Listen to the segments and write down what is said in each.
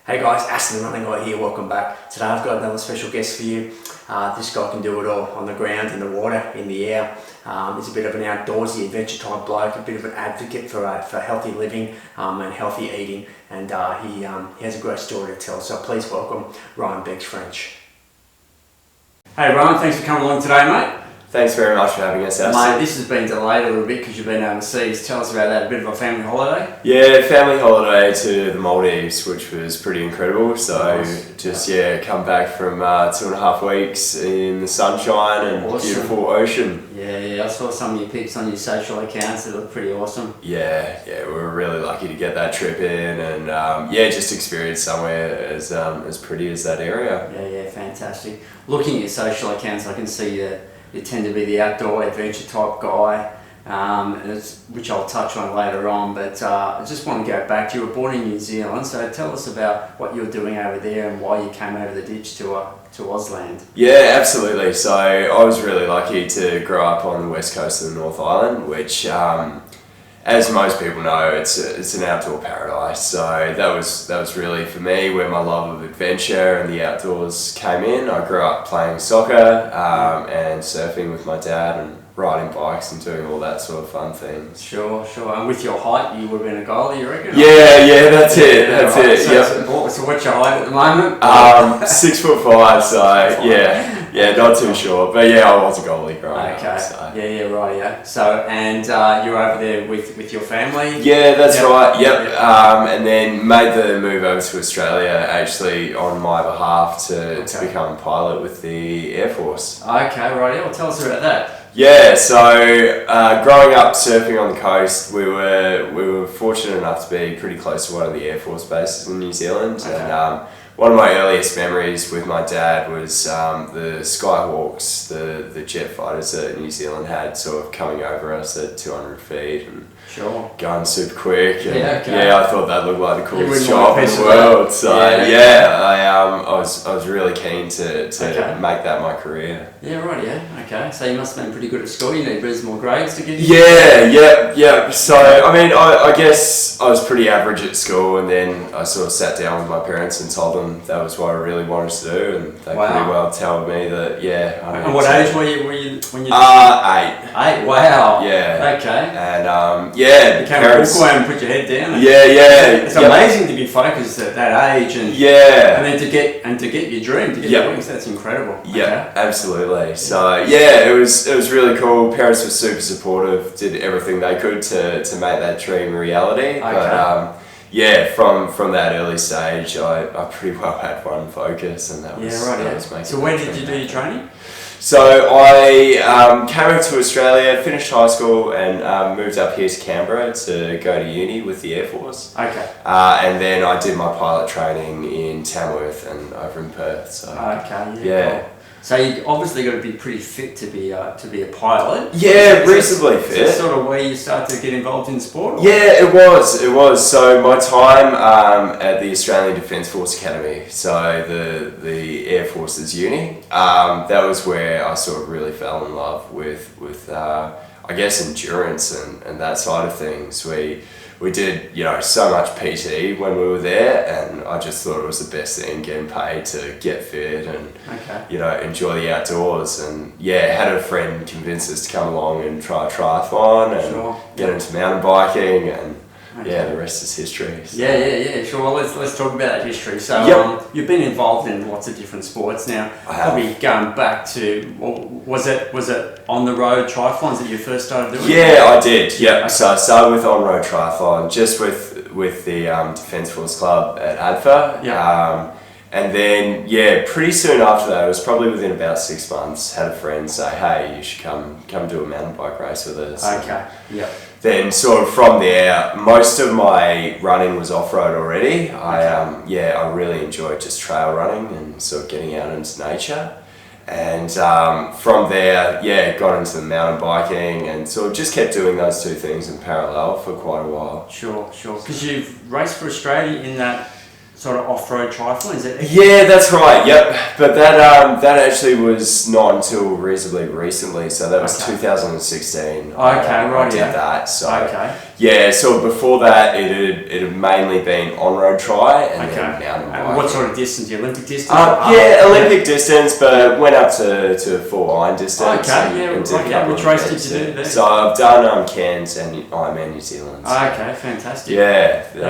Hey guys, Aston the Running Guy here, welcome back. Today I've got another special guest for you. This guy can do it all, on the ground, in the water, in the air. He's a bit of an outdoorsy, adventure type bloke, a bit of an advocate for healthy living and healthy eating, and he has a great story to tell. So please welcome Rowan Beggs-French. Hey Rowan, thanks for coming along today, mate. Thanks very much for having us, Aston. Mate, this has been delayed a little bit because you've been overseas. Tell us about that, a bit of a family holiday. Yeah, family holiday to the Maldives, which was pretty incredible. So come back from 2.5 weeks in the sunshine and beautiful ocean. Yeah, I saw some of your pics on your social accounts. They look pretty awesome. Yeah, we were really lucky to get that trip in and just experience somewhere as pretty as that area. Yeah, fantastic. Looking at your social accounts, I can see that you tend to be the outdoor adventure type guy, which I'll touch on later on, but I just want to go back. You were born in New Zealand, so tell us about what you were doing over there and why you came over the ditch to Ausland. Yeah, absolutely. So I was really lucky to grow up on the west coast of the North Island, which as most people know, it's an outdoor paradise. So that was really, for me, where my love of adventure and the outdoors came in. I grew up playing soccer and surfing with my dad and riding bikes and doing all that sort of fun things. Sure. And with your height, you would have been a goalie, you reckon? Yeah, that's it. That's it. So what's your height at the moment? 6'5", so yeah, not too sure. But yeah, I was a goalie growing up. So. Yeah. So, and you were over there with your family? Yeah, that's right. Yep. And then made the move over to Australia actually on my behalf to become a pilot with the Air Force. Okay, right. Well, tell us about that. Yeah, so growing up surfing on the coast, we were fortunate enough to be pretty close to one of the Air Force bases in New Zealand. Okay. And one of my earliest memories with my dad was the Skyhawks, the jet fighters that New Zealand had, sort of coming over us at 200 feet and going super quick. And I thought that looked like the coolest job in the world. So I was really keen to make that my career. Okay. So you must have been pretty good at school. You need reasonable grades to get. Yeah. So I guess I was pretty average at school, and then I sort of sat down with my parents and told them that was what I really wanted to do, and they pretty well told me that And what age were you when you? 8. 8. Wow. Yeah. Okay. And you became a bookworm and put your head down. Yeah. It's amazing to be focused at that age and then to get your dream, to get your wings. That's incredible. Yeah, absolutely. So it was really cool. Parents were super supportive. Did everything they could to make that dream a reality. But from that early stage, I pretty well had one focus, and that was making. So when did you do your training? So I came over to Australia, finished high school, and moved up here to Canberra to go to uni with the Air Force. Okay. And then I did my pilot training in Tamworth and over in Perth. So Cool. So you obviously got to be pretty fit to be a pilot. Yeah, reasonably fit. Is that sort of where you start to get involved in sport? Yeah, it was. So my time at the Australian Defence Force Academy, so the Air Force's uni, that was where I sort of really fell in love with I guess endurance and that side of things. We did, so much PT when we were there, and I just thought it was the best thing, getting paid to get fit and, enjoy the outdoors. And had a friend convince us to come along and try a triathlon and get into mountain biking, and the rest is history. So. Yeah, sure. Well, let's talk about that history. So you've been involved in lots of different sports now. Probably going back to, was it on the road triathlons that you first started doing? Yeah, I did. Yep. Okay. So I started with on road triathlon, just with the Defence Force Club at ADFA. Yeah. And then pretty soon after that, it was probably within about 6 months, had a friend say, "Hey, you should come do a mountain bike race with us." Okay. Yeah. Then sort of from there, most of my running was off-road already. I really enjoyed just trail running and sort of getting out into nature. And from there, got into the mountain biking and sort of just kept doing those two things in parallel for quite a while. Sure. Because you've raced for Australia in that sort of off-road triathlon, is it? Yeah, that's right. Yep. But that actually was not until reasonably recently. So that was 2016. I did that. So Yeah, so before that, it had mainly been on-road tri and then mountain biking. What sort of distance? The Olympic distance? Olympic distance, but went up to full iron distance. Which race did you do there? So I've done Cairns and Ironman New Zealand. So. Okay, fantastic. Yeah. You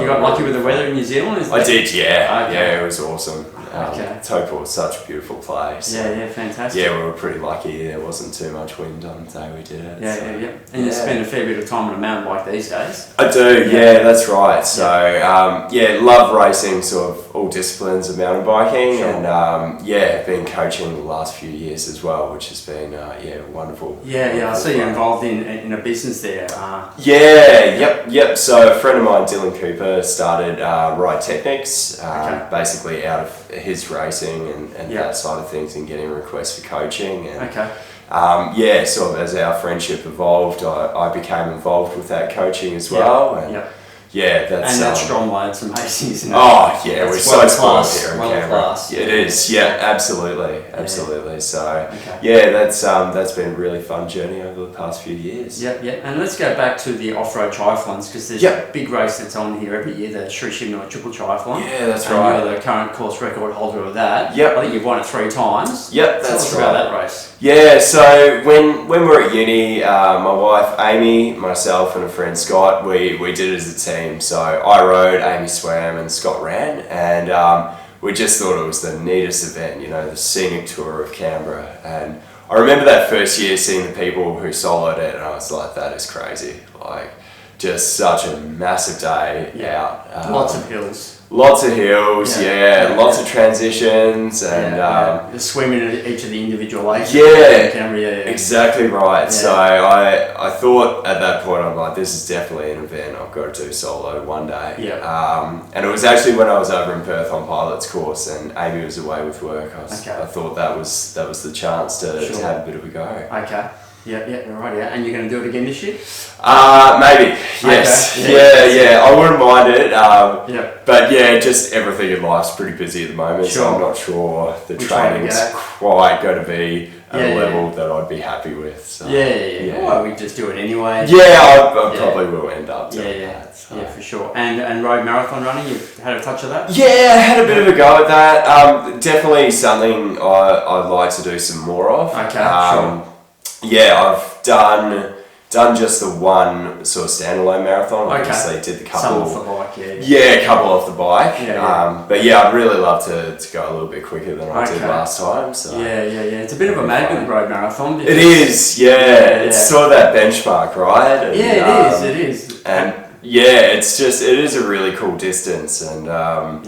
got lucky with the weather in New Zealand? I did, yeah. Yeah, it was awesome. Okay. Taupo's such a beautiful place. Yeah, fantastic. Yeah, we were pretty lucky. There wasn't too much wind on the day we did it. Yeah. And you spend a fair bit of time on a mountain bike these days. I do, yeah, that's right. So, love racing sort of all disciplines of mountain biking, and been coaching the last few years as well, which has been wonderful. I see you're involved in a business there. Yep. So a friend of mine, Dylan Cooper, started Ride Technics, basically out of his racing and that side of things, and getting requests for coaching. And, sort of as our friendship evolved, I became involved with that coaching as well. That's that Stromway, it's amazing, isn't it? Oh yeah, we're so spoiled here in Canberra. Yeah, it is. Yeah, absolutely. So that's been a really fun journey over the past few years. Yeah. And let's go back to the off-road triathlons, because there's a big race that's on here every year, the Sri Shimno Triple Triathlon. Yeah, that's right. You're the current course record holder of that. Yep. I think you've won it 3 times. Yep, Tell us about that race. Yeah, so when we were at uni, my wife Amy, myself and a friend Scott, we did it as a team. So I rode, Amy swam and Scott ran, and we just thought it was the neatest event, the scenic tour of Canberra. And I remember that first year seeing the people who soloed it, and I was like, that is crazy. Like, just such a massive day out. Lots of hills. Lots of hills, lots of transitions, and the swimming at each of the individual lakes. Exactly right. Yeah. So I thought at that point, I'm like, this is definitely an event I've got to do solo one day. And it was actually when I was over in Perth on pilot's course, and Amy was away with work. I thought that was the chance to have a bit of a go. Okay. Yeah, and you're going to do it again this year? Maybe, yes. Okay. I wouldn't mind it. But just everything in life's pretty busy at the moment, so I'm not sure the training's quite going to be at a level that I'd be happy with. So. Well, we just do it anyway. I probably will end up doing that. So. Yeah, for sure. And road marathon running, you've had a touch of that? Yeah, I had a bit of a go at that. Definitely something I'd like to do some more of. Okay, sure. I've done just the one sort of standalone marathon. Obviously, did the couple. Some off the bike, a couple off the bike. But I'd really love to go a little bit quicker than I did last time. So it's a bit of a magnet road marathon. It is, it's sort of that benchmark, right? And, it is. And it is a really cool distance, and a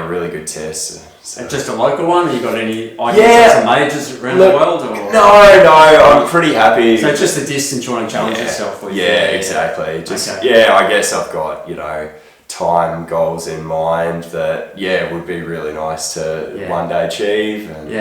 really good test. So. Just a local one? Have you got any ideas of some majors around the world? Or? No, I'm pretty happy. So it's just the distance you want to challenge yourself with? Exactly. I guess I've got, time goals in mind that, would be really nice to one day achieve. And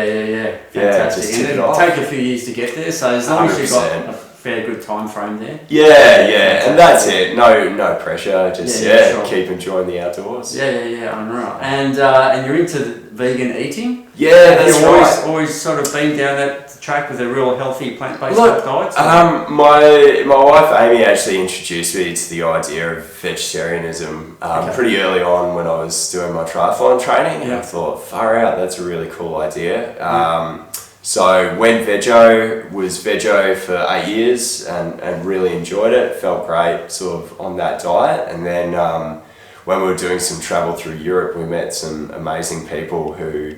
Fantastic. Just tip and it'll take a few years to get there, so as long as you've got a fair good time frame there. And that's it. No pressure. Just keep enjoying the outdoors. Unreal. And you're into vegan eating? That's right. Always sort of been down that track with a real healthy plant-based diet? My wife Amy actually introduced me to the idea of vegetarianism pretty early on when I was doing my triathlon training, and I thought, far out, that's a really cool idea. So went was veggie for 8 years and really enjoyed it, felt great sort of on that diet. And then when we were doing some travel through Europe, we met some amazing people who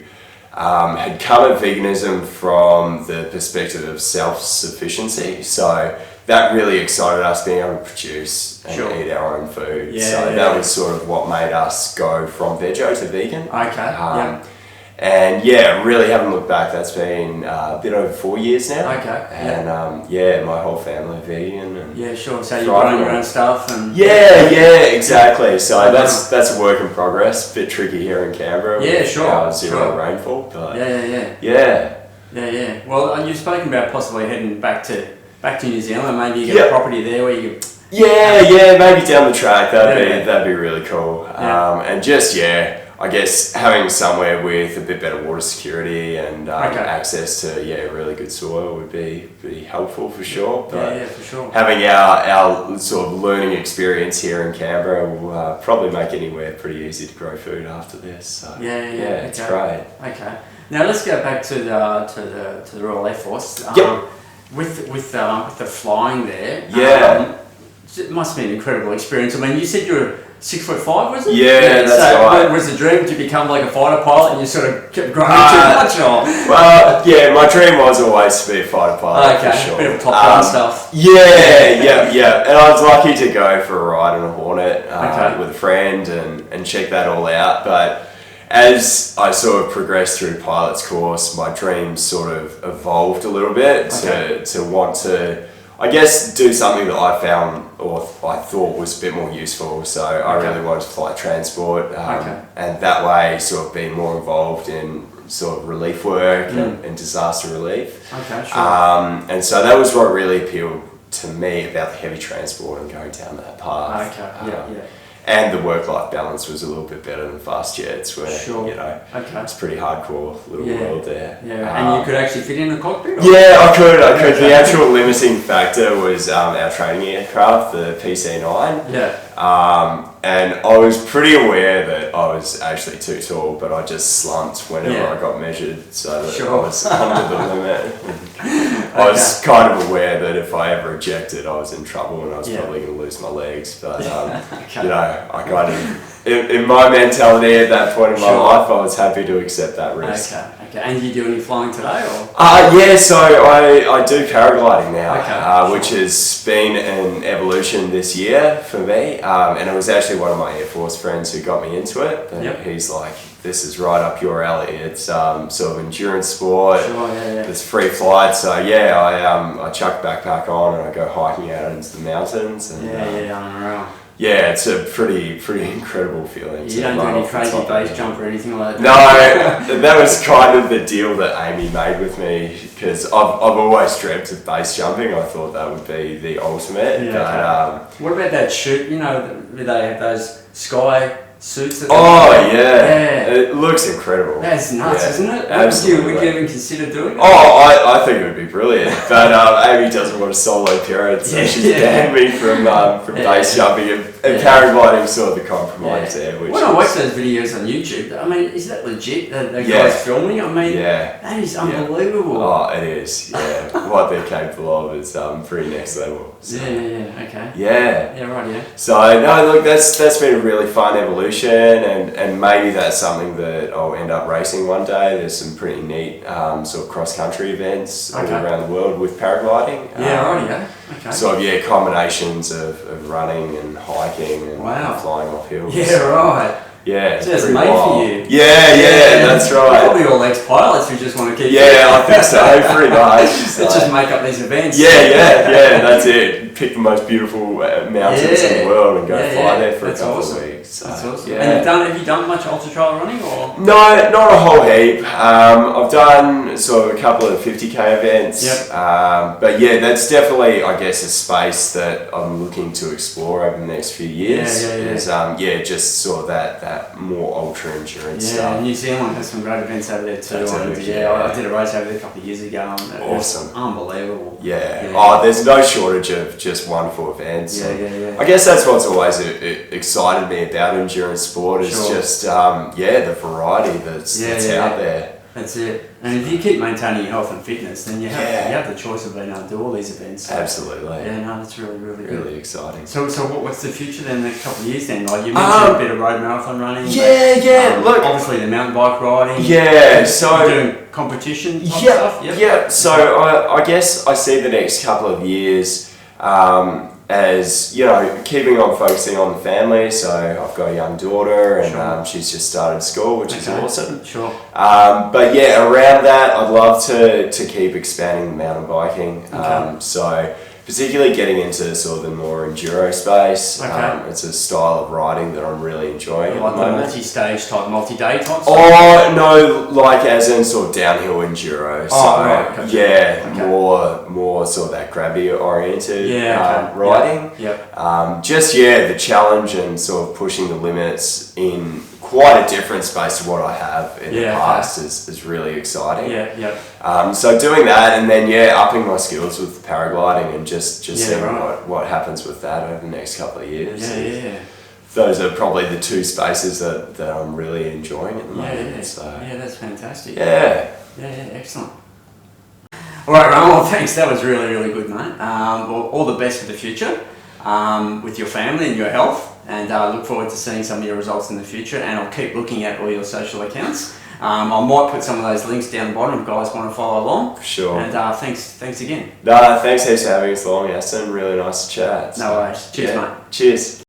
had come at veganism from the perspective of self-sufficiency. So that really excited us, being able to produce and eat our own food. That was sort of what made us go from veggie to vegan. And really haven't looked back. That's been a bit over 4 years now. And my whole family are vegan. And So you're growing your own stuff and exactly. So that's a work in progress. A bit tricky here in Canberra. Zero rainfall, but Well, you've spoken about possibly heading back to New Zealand. Maybe you get a property there where you. Maybe down the track. That'd be really cool. And I guess having somewhere with a bit better water security and Okay. access to really good soil would be helpful for sure. But Yeah, for sure. having our sort of learning experience here in Canberra will probably make anywhere pretty easy to grow food after this. So Yeah, it's okay. great. Okay. Now let's go back to the Royal Air Force. Yep. With the flying there. Yeah. It must be an incredible experience. I mean, you said you were 6'5", was it? Yeah, that's so right. Was the dream to become like a fighter pilot, and you sort of kept growing too much, or? Well, yeah, my dream was always to be a fighter pilot. Okay, for sure. bit of Top Gun stuff. Yeah. And I was lucky to go for a ride on a Hornet Okay. with a friend and check that all out. But as I sort of progressed through pilot's course, my dreams sort of evolved a little bit to want to, I guess, do something that I found or I thought was a bit more useful. So I really wanted to fly transport, and that way sort of be more involved in sort of relief work and disaster relief. Okay, sure. And so that was what really appealed to me about the heavy transport and going down that path. Okay, yeah. And the work-life balance was a little bit better than fast jets, where it's pretty hardcore little world there. Yeah, and you could actually fit in the cockpit? Or? Yeah, I could. The actual limiting factor was our training aircraft, the PC-9. Yeah. And I was pretty aware that I was actually too tall, but I just slumped whenever I got measured, so that I was under the limit. I was kind of aware that if I ever ejected, I was in trouble and I was probably going to lose my legs. But I kind of, in my mentality at that point in my life, I was happy to accept that risk. Okay. And do you do any flying today, or? Yeah, so I do paragliding now, which has been an evolution this year for me, and it was actually one of my Air Force friends who got me into it. And he's like, this is right up your alley. It's sort of endurance sport. There's free flight, so I chuck backpack on and I go hiking out into the mountains. And, unreal. Yeah, it's a pretty incredible feeling. You don't do any crazy base jump or anything like that? No, that was kind of the deal that Amy made with me, because I've always dreamt of base jumping. I thought that would be the ultimate. What about that shoot? You know, they have those sky suits. It looks incredible. That's nuts, isn't it? Absolutely. Would you even consider doing it? I think it would be brilliant. But Amy doesn't want a solo parent, so she's banned me from base jumping and paragliding, sort of the compromise there. Which when I watch those videos on YouTube, I mean, is that legit? The guys filming? I mean, that is unbelievable. Oh, it is. Yeah, what they're capable of is pretty next level. So. Okay. Yeah. So no, look, that's been a really fun evolution, and maybe that's something that I'll end up racing one day. There's some pretty neat sort of cross country events all around the world with paragliding. Okay. So combinations of running and hiking and flying off hills. Yeah, so that's made wild. for you. Yeah, that's right. Probably all ex-pilots who just want to keep. I think so. Pretty much. Let's just make up these events. That's it. Pick the most beautiful mountains in the world and go fly there for a couple of weeks. So, that's awesome. And have you done much ultra trail running, or? No, not a whole heap. I've done sort of a couple of 50k events. But that's definitely, I guess, a space that I'm looking to explore over the next few years. Just sort of that more ultra endurance stuff. New Zealand has some great events over there too. I did a race over there a couple of years ago. And awesome. Unbelievable. There's no shortage of just wonderful events. I guess that's what's always excited me about endurance sport is just the variety that's out there. That's it. And if you keep maintaining your health and fitness, then you have the choice of being able to do all these events. So. Absolutely. That's really good. Really exciting. So what's the future then? The couple of years then? Like you mentioned a bit of road marathon running. Look, obviously the mountain bike riding. So you're doing competition stuff. So I guess I see the next couple of years as keeping on focusing on the family. So I've got a young daughter, and she's just started school, which is awesome. But around that, I'd love to keep expanding the mountain biking. So particularly getting into sort of the more enduro space. It's a style of riding that I'm really enjoying at the moment. Multi-stage type, multi-day type stuff? Oh, no, like as in sort of downhill enduro. More sort of that gravity oriented riding. Yep. The challenge and sort of pushing the limits in quite a different space to what I have in the Yeah, past is really exciting. Yeah. So doing that, and then upping my skills with paragliding, and just seeing right. what happens with that over the next couple of years. Yeah. Those are probably the two spaces that I'm really enjoying at the moment. Yeah. So Yeah, that's fantastic. yeah. Yeah, excellent. All right, Rowan, well, thanks. That was really, really good, mate. Well, all the best for the future with your family and your health, and I look forward to seeing some of your results in the future, and I'll keep looking at all your social accounts. I might put some of those links down the bottom if guys want to follow along. For sure. And thanks again. No, thanks heaps for having us along, Aston. Really nice to chat. No worries. Cheers, mate. Cheers.